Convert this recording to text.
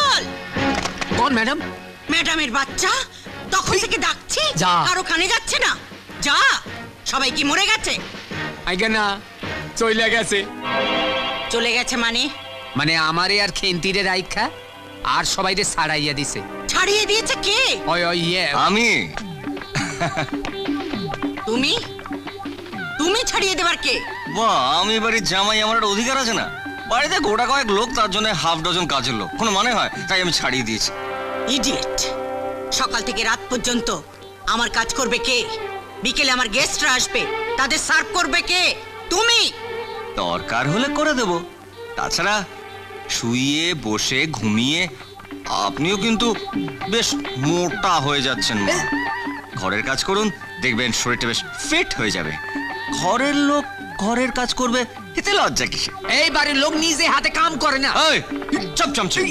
বল। কোন ম্যাডাম? ম্যাডামের বাচ্চা তখন থেকে ডাকছি, যা। আর ওখানে যাচ্ছে না। যা। সবাই কি মরে গেছে? আইগা না, চইলা গেছে। চলে গেছে মানে? মানে আমারে আর খেন্তিরে রাইখা আর সবাইরে ছাড়াইয়া দিছে। ছাড়িয়ে দিয়েছে কে? ওই ওই ইয়ে আমি তুমি? তুমি ছাড়িয়ে দেবার কে? বাহ, আমি বাড়ির জামাই, আমার একটা অধিকার আছে না? বাড়িতে গোটা কয়েক লোক, তার জন্য হাফ ডজন কাজের লোক, কোনো মানে হয়? তাই আমি ছাড়িয়ে দিয়েছি। ইডিয়েট। সকাল থেকে রাত পর্যন্ত আমার কাজ করবে কে? বিকেলে আমার গেস্টরা আসবে, তাদের সার্ভ করবে কে? তুমি। দরকার হলে করে দেব। তাছাড়া শুয়ে বসে ঘুমিয়ে আপনিও কিন্তু বেশ মোটা হয়ে যাচ্ছেন মা। ঘরের কাজ করুন, দেখবেন শরীরটা বেশ ফিট হয়ে যাবে। ঘরের লোক ঘরের কাজ করবে, এতে লজ্জা কিসে? এই বাড়ির লোক নিজে হাতে কাম করে না। এই চপ চমচম।